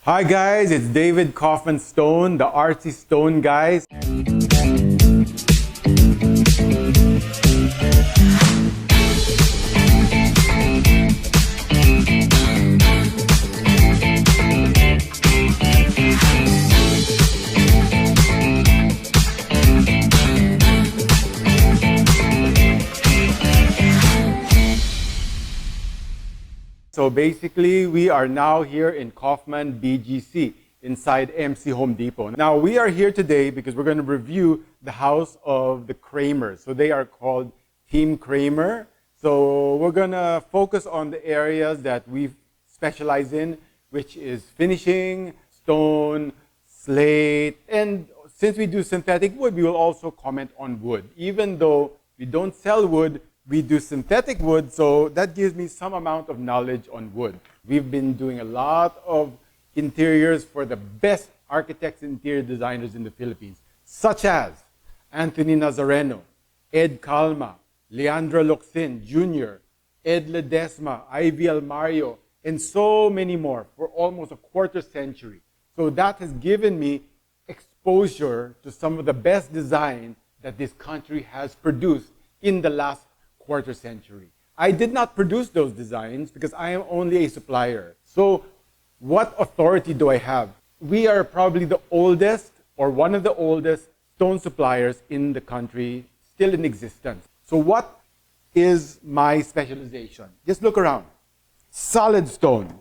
Hi guys, it's David Kaufman Stone, the artsy stone guys. So basically, we are now here in Kaufman BGC inside MC Home Depot. Now we are here today because we're going to review the house of the Kramers. So they are called Team Kramer. So we're going to focus on the areas that we specialize in, which is finishing, stone, slate, and since we do synthetic wood, we will also comment on wood. Even though we don't sell wood, we do synthetic wood, so that gives me some amount of knowledge on wood. We've been doing a lot of interiors for the best architects and interior designers in the Philippines, such as Anthony Nazareno, Ed Calma, Leandro Locsin Jr., Ed Ledesma, Ivy Almario, and so many more for almost a quarter century. So that has given me exposure to some of the best design that this country has produced in the last quarter century. I did not produce those designs because I am only a supplier. So what authority do I have? We are probably the oldest or one of the oldest stone suppliers in the country still in existence. So what is my specialization? Just look around. Solid stone,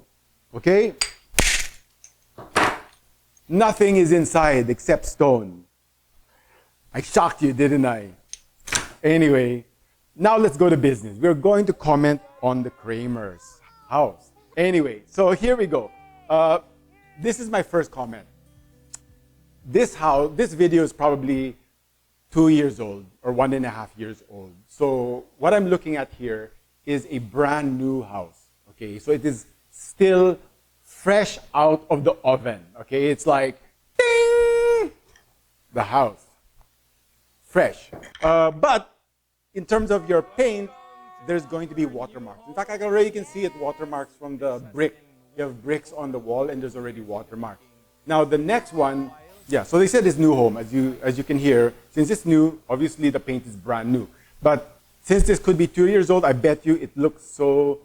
okay? Nothing is inside except stone. I shocked you, didn't I? Anyway, now let's go to business. We're going to comment on the Kramers' house. Anyway, so here we go. This is my first comment. This video is probably 2 years old or 1.5 years old. So what I'm looking at here is a brand new house. Okay, so it is still fresh out of the oven. Okay, it's like, ding! The house. Fresh. But in terms of your paint, there's going to be watermarks. In fact, I already can see it watermarks from the brick. You have bricks on the wall and there's already watermarks. Now the next one, yeah, so they said it's new home. As you can hear, since it's new, obviously the paint is brand new. But since this could be 2 years old, I bet you it looks so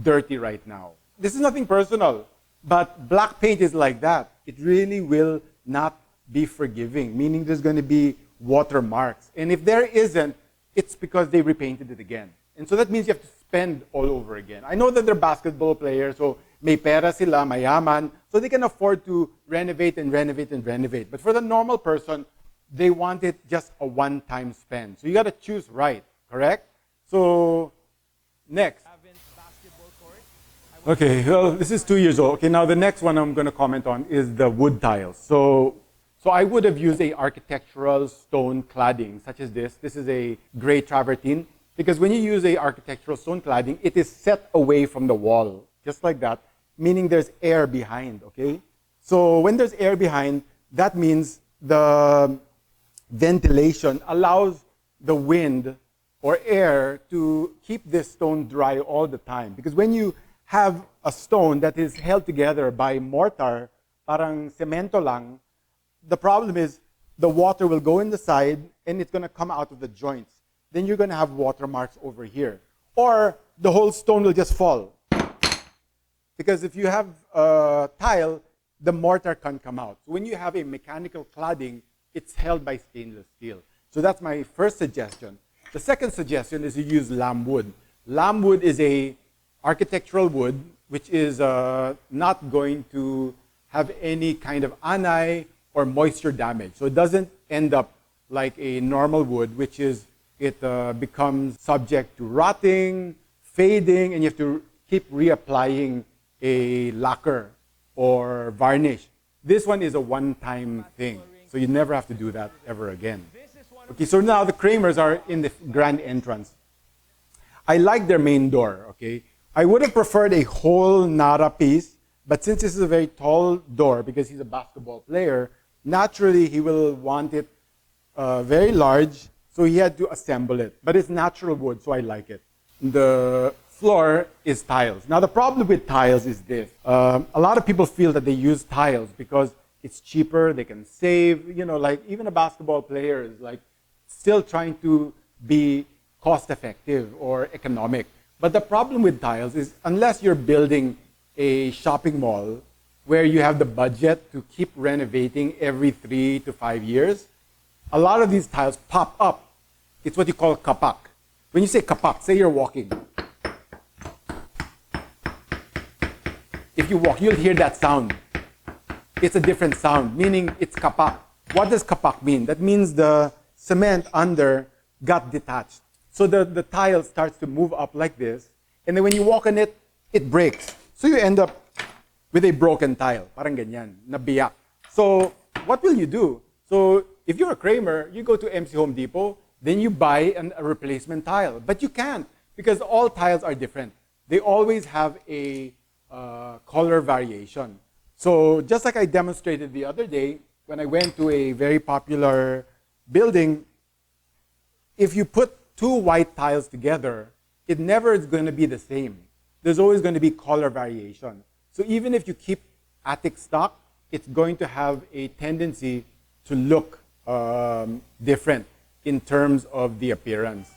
dirty right now. This is nothing personal, but black paint is like that. It really will not be forgiving, meaning there's going to be watermarks. And if there isn't, it's because they repainted it again. And so that means you have to spend all over again. I know that they're basketball players, so may pera sila, mayaman, so they can afford to renovate and renovate and renovate. But for the normal person, they want it just a one-time spend. So you got to choose right, correct? So, next. Okay, well, this is 2 years old. Okay, now the next one I'm going to comment on is the wood tiles. So I would have used a architectural stone cladding such as this. This is a gray travertine because when you use a architectural stone cladding, it is set away from the wall, just like that, meaning there's air behind, okay? So when there's air behind, that means the ventilation allows the wind or air to keep this stone dry all the time. Because when you have a stone that is held together by mortar, parang semento lang, the problem is the water will go in the side and it's going to come out of the joints. Then you're going to have watermarks over here. Or the whole stone will just fall. Because if you have a tile, the mortar can't come out. So when you have a mechanical cladding, it's held by stainless steel. So that's my first suggestion. The second suggestion is to use lamb wood. Lamb wood is a architectural wood which is not going to have any kind of anay or moisture damage. So it doesn't end up like a normal wood, which is it becomes subject to rotting, fading, and you have to keep reapplying a lacquer or varnish. This one is a one-time thing, so you never have to do that ever again. Okay, so now the Kramers are in the grand entrance. I like their main door, okay? I would have preferred a whole Nara piece, but since this is a very tall door, because he's a basketball player, naturally he will want it very large, so he had to assemble it. But it's natural wood, so I like it. The floor is tiles. Now the problem with tiles is this. A lot of people feel that they use tiles because it's cheaper, they can save, like even a basketball player is like still trying to be cost effective or economic. But the problem with tiles is unless you're building a shopping mall where you have the budget to keep renovating every 3 to 5 years, a lot of these tiles pop up. It's what you call kapak. When you say kapak, say you're walking. If you walk, you'll hear that sound. It's a different sound, meaning it's kapak. What does kapak mean? That means the cement under got detached. So the tile starts to move up like this, and then when you walk on it, it breaks. So you end up with a broken tile, parang ganyan, nabiyak. So what will you do? So if you're a Kramer, you go to MC Home Depot, then you buy a replacement tile. But you can't, because all tiles are different. They always have a color variation. So just like I demonstrated the other day, when I went to a very popular building, if you put 2 white tiles together, it never is going to be the same. There's always going to be color variation. So even if you keep attic stock, it's going to have a tendency to look different in terms of the appearance.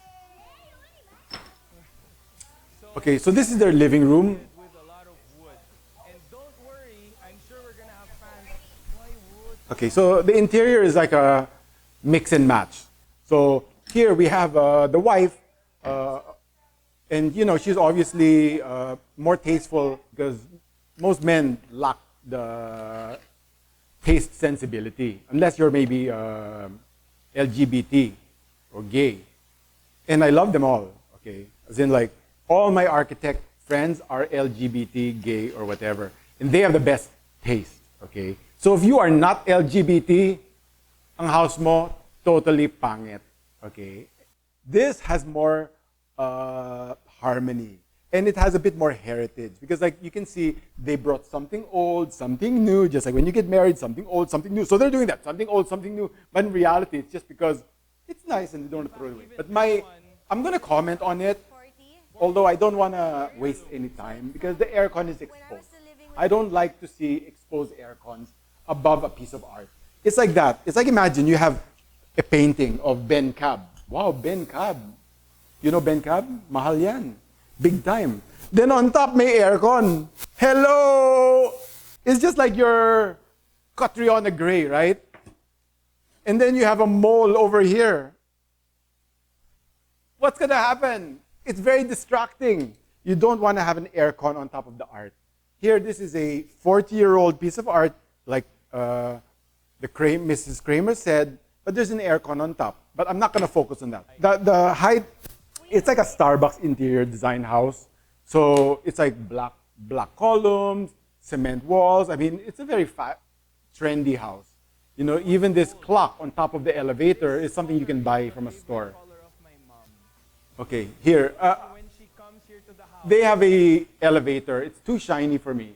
Okay, so this is their living room. Okay, so the interior is like a mix and match. So here we have the wife, and she's obviously more tasteful because most men lack the taste sensibility, unless you're maybe LGBT or gay. And I love them all, okay? As in like, all my architect friends are LGBT, gay, or whatever. And they have the best taste, okay? So if you are not LGBT, ang house mo, totally pangit, okay? This has more harmony. And it has a bit more heritage. Because like you can see, they brought something old, something new, just like when you get married, something old, something new. So they're doing that, something old, something new. But in reality, it's just because it's nice and they don't want to throw it away. But I'm going to comment on it, although I don't want to waste any time because the aircon is exposed. I don't like to see exposed aircons above a piece of art. It's like that. It's like imagine you have a painting of Ben Cab. Wow, Ben Cab. You know Ben Cab? Mahal yan. Big time. Then on top may aircon. Hello! It's just like your Catriona Gray, right? And then you have a mole over here. What's gonna happen? It's very distracting. You don't want to have an aircon on top of the art. Here, this is a 40-year-old piece of art, like Mrs. Kramer said, but there's an aircon on top. But I'm not going to focus on that. The height, it's like a Starbucks interior design house. So it's like black columns, cement walls. I mean, it's a very trendy house. Even this clock on top of the elevator is something you can buy from a store. Okay, here. They have a elevator. It's too shiny for me.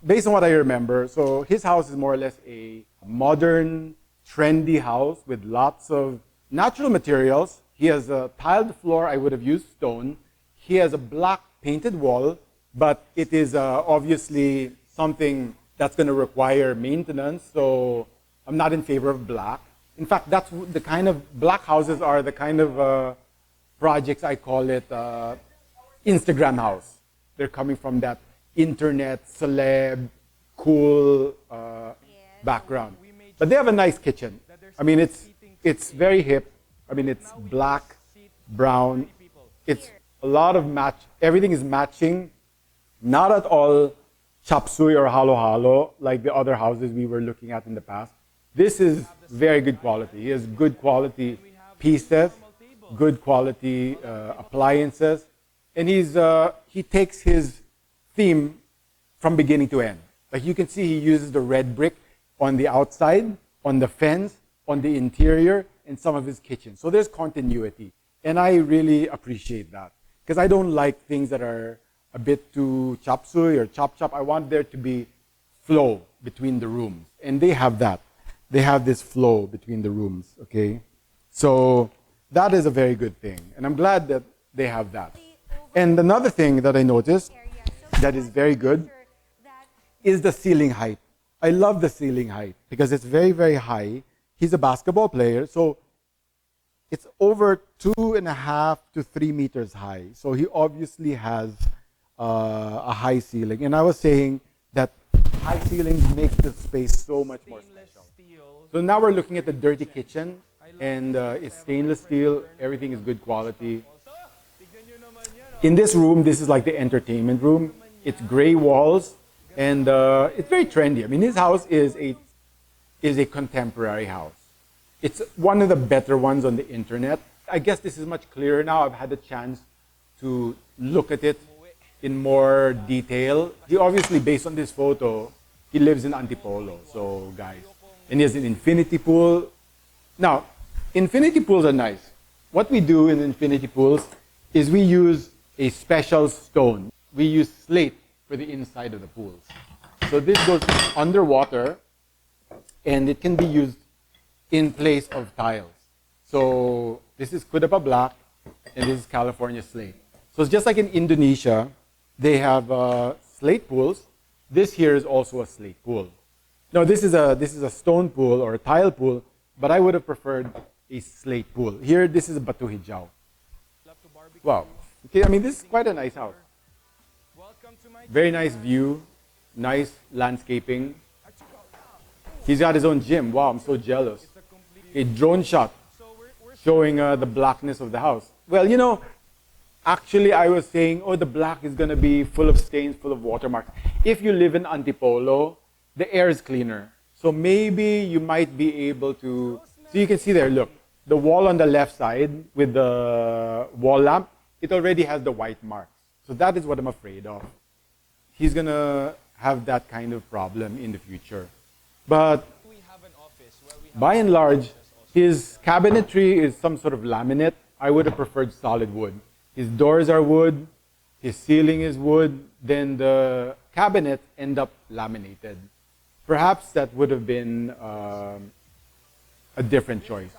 Based on what I remember, so his house is more or less a modern, trendy house with lots of natural materials. He has a tiled floor. I would have used stone. He has a black painted wall, but it is obviously something that's going to require maintenance, so I'm not in favor of black. In fact, that's the kind of black houses are the kind of projects, I call it Instagram house. They're coming from that internet, celeb, cool background. But they have a nice kitchen. I mean, it's very hip. I mean, it's black, brown. It's a lot of match. Everything is matching. Not at all chop suey or halo like the other houses we were looking at in the past. This is very good quality. He has good quality pieces, good quality appliances. And he takes his theme from beginning to end. Like you can see, he uses the red brick on the outside, on the fence, on the interior, and some of his kitchen. So there's continuity. And I really appreciate that. Because I don't like things that are a bit too chop suey or chop. I want there to be flow between the rooms. And they have that. They have this flow between the rooms, okay? So that is a very good thing. And I'm glad that they have that. And another thing that I noticed that is very good is the ceiling height. I love the ceiling height because it's very, very high. He's a basketball player, so it's over 2.5 to 3 meters high. So he obviously has a high ceiling. And I was saying that high ceilings make the space so much more special. So now we're looking at the dirty kitchen, and it's stainless steel. Everything is good quality. In this room, this is like the entertainment room. It's gray walls, and it's very trendy. I mean, his house is a contemporary house. It's one of the better ones on the internet. I guess this is much clearer now. I've had the chance to look at it in more detail. He obviously, based on this photo, he lives in Antipolo, so guys. And he has an infinity pool. Now, infinity pools are nice. What we do in infinity pools is we use a special stone. We use slate for the inside of the pools. So this goes underwater, and it can be used in place of tiles. So this is Kudapa Black, and this is California slate. So it's just like in Indonesia, they have slate pools. This here is also a slate pool. No, this is a stone pool or a tile pool, but I would have preferred a slate pool. Here, this is a Batu Hijau. Wow. Okay, I mean, this is quite a nice house. Very nice view, nice landscaping. He's got his own gym. Wow, I'm so jealous. A drone shot showing the blackness of the house. Well, you know, actually I was saying, oh, the black is going to be full of stains, full of watermarks. If you live in Antipolo, the air is cleaner. So maybe you might be able to, so you can see there, look, the wall on the left side with the wall lamp, it already has the white marks. So that is what I'm afraid of. He's going to have that kind of problem in the future. But by and large, his cabinetry is some sort of laminate. I would have preferred solid wood. His doors are wood, his ceiling is wood, then the cabinets end up laminated. Perhaps that would have been a different choice.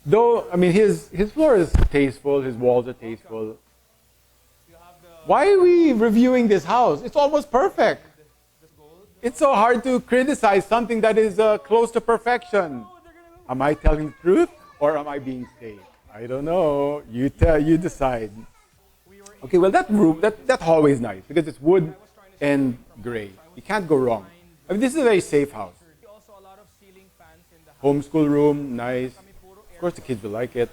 Though, I mean, his floor is tasteful, his walls are tasteful. Why are we reviewing this house? It's almost perfect. It's so hard to criticize something that is close to perfection. Am I telling the truth or am I being safe? I don't know. You decide. Okay, well that room, that hallway is nice because it's wood and gray. You can't go wrong. I mean, this is a very safe house. Homeschool room, nice. Of course the kids will like it.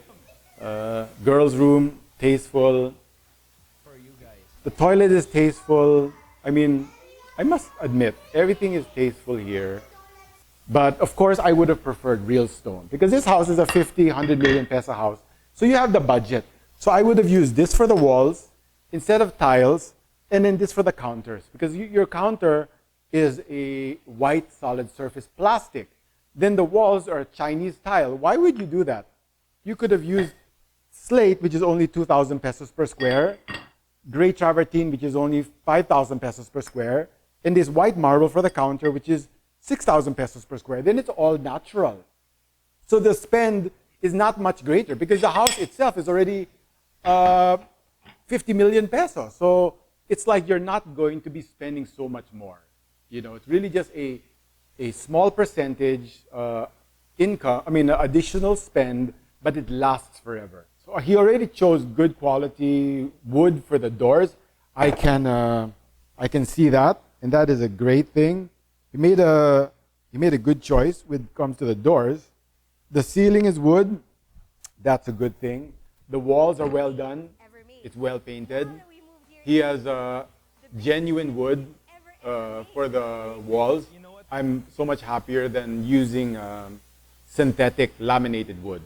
Girls' room, tasteful. The toilet is tasteful. I mean, I must admit, everything is tasteful here. But of course, I would have preferred real stone because this house is a 50, 100 million peso house. So you have the budget. So I would have used this for the walls instead of tiles, and then this for the counters because your counter is a white solid surface plastic. Then the walls are Chinese tile. Why would you do that? You could have used slate, which is only 2,000 pesos per square, gray travertine, which is only 5,000 pesos per square, and this white marble for the counter, which is 6,000 pesos per square. Then it's all natural. So the spend is not much greater because the house itself is already 50 million pesos. So it's like you're not going to be spending so much more. You know, it's really just a small percentage income, additional spend, but it lasts forever. So he already chose good quality wood for the doors. I can see that, and that is a great thing. He made a good choice when it comes to the doors. The ceiling is wood. That's a good thing. The walls are well done. It's well painted. He has genuine wood for the walls. I'm so much happier than using synthetic laminated wood.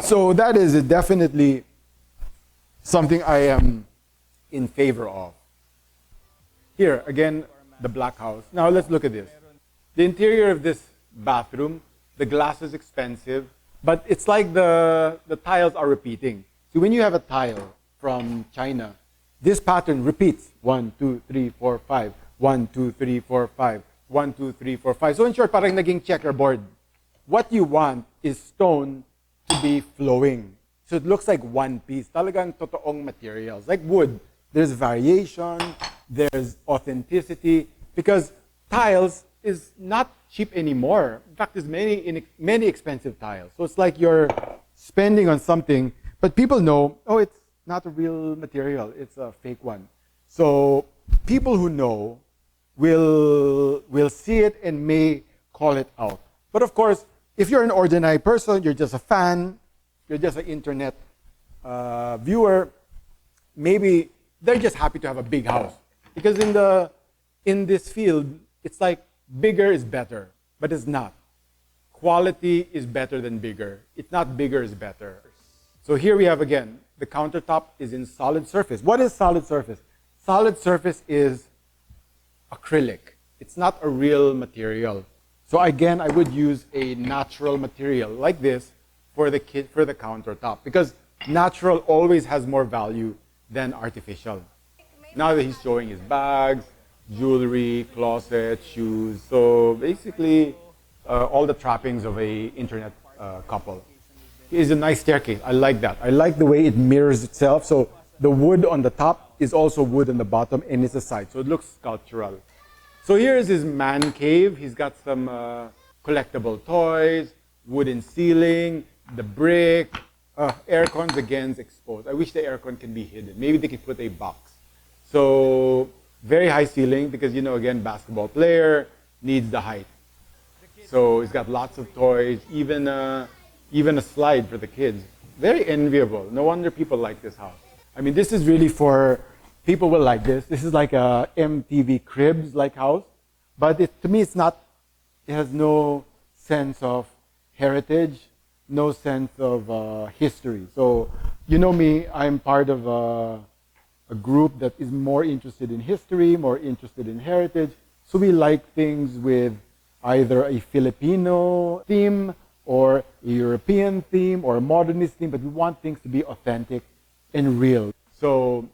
So that is definitely something I am in favor of. Here, again, the black house. Now let's look at this. The interior of this bathroom, the glass is expensive, but it's like the tiles are repeating. So when you have a tile from China, this pattern repeats. 1, 2, 3, 4, 5. 1, 2, 3, 4, 5. 1, 2, 3, 4, 5. So in short, parang naging checkerboard. What you want is stone to be flowing. So it looks like one piece. Talagang totoong materials. Like wood, there's variation, there's authenticity, because tiles is not cheap anymore. In fact, there's many expensive tiles. So it's like you're spending on something, but people know, oh, it's not a real material, it's a fake one. So people who know will see it and may call it out. But of course, if you're an ordinary person, you're just a fan, you're just an internet viewer, maybe they're just happy to have a big house. Because in this field, it's like bigger is better, but it's not. Quality is better than bigger. It's not bigger is better. So here we have again, the countertop is in solid surface. What is solid surface? Solid surface is acrylic. It's not a real material. So again, I would use a natural material like this for the countertop, because natural always has more value than artificial. Now that he's showing his bags, jewelry, closet, shoes, so basically all the trappings of a internet couple. It's a nice staircase. I like that. I like the way it mirrors itself. So the wood on the top is also wood on the bottom, and it's a side, so it looks sculptural. So here's his man cave. He's got some collectible toys, wooden ceiling, the brick, aircon's again exposed. I wish the aircon can be hidden. Maybe they could put a box. So very high ceiling, because again, basketball player needs the height. So he's got lots of toys, even a slide for the kids. Very enviable. No wonder people like this house. I mean, this is really for people will like this. This is like a MTV Cribs like house, but to me, it's not. It has no sense of heritage, no sense of history. So you know me, I'm part of a group that is more interested in history, more interested in heritage. So we like things with either a Filipino theme or a European theme or a modernist theme, but we want things to be authentic and real. So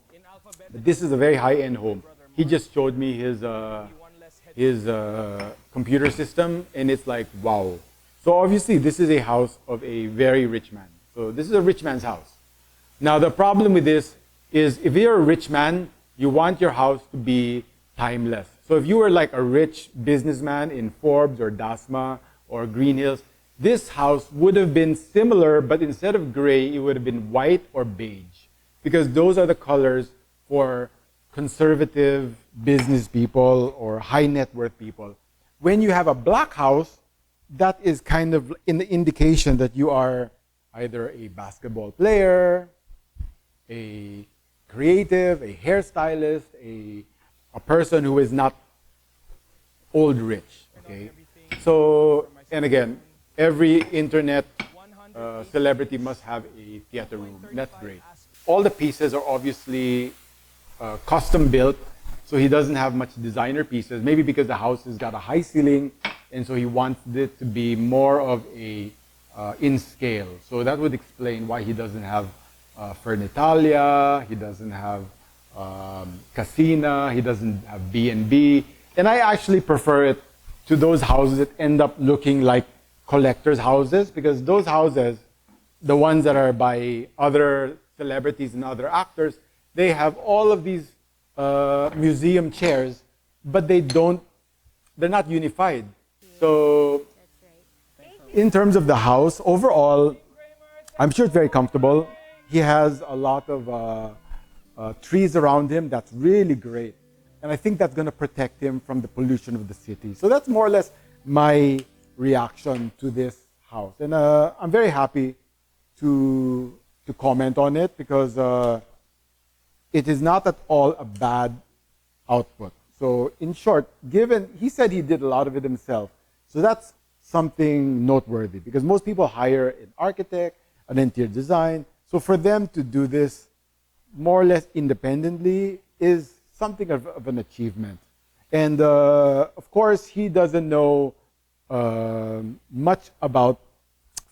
this is a very high-end home. He just showed me his computer system, and it's like, wow. So obviously, this is a house of a very rich man. So this is a rich man's house. Now, the problem with this is if you're a rich man, you want your house to be timeless. So if you were like a rich businessman in Forbes or Dasma or Green Hills, this house would have been similar, but instead of gray, it would have been white or beige, because those are the colors for conservative business people or high net worth people. When you have a black house, that is kind of an indication that you are either a basketball player, a creative, a hairstylist, a person who is not old rich. Okay, so and again, every internet celebrity must have a theater room. That's great. All the pieces are obviously custom built, so he doesn't have much designer pieces. Maybe because the house has got a high ceiling, and so he wants it to be more of a in scale. So that would explain why he doesn't have Fernitalia, he doesn't have Casina, he doesn't have B&B. And I actually prefer it to those houses that end up looking like collectors' houses, because those houses, the ones that are by other celebrities and other actors, they have all of these museum chairs, but they're not unified. So in terms of the house, overall, I'm sure it's very comfortable. He has a lot of trees around him. That's really great. And I think that's going to protect him from the pollution of the city. So that's more or less my reaction to this house. And I'm very happy to comment on it, because it is not at all a bad output. So in short, he said he did a lot of it himself. So that's something noteworthy, because most people hire an architect, an interior design. So for them to do this more or less independently is something of an achievement. And of course, he doesn't know much about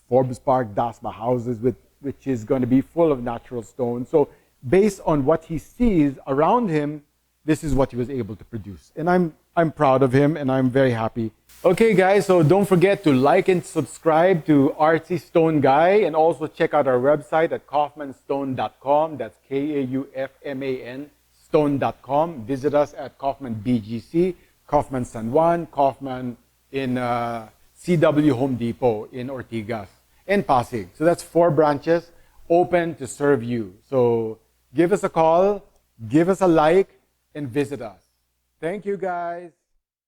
Forbes Park, Dasma houses, which is going to be full of natural stone. So based on what he sees around him, this is what he was able to produce. And I'm proud of him and I'm very happy. Okay guys, so don't forget to like and subscribe to Artsy Stone Guy, and also check out our website at kaufmanstone.com. That's Kaufman stone.com. Visit us at Kaufman BGC, Kaufman San Juan, Kaufman in CW Home Depot in Ortigas, and Pasig. So that's 4 branches open to serve you. So give us a call, give us a like, and visit us. Thank you guys.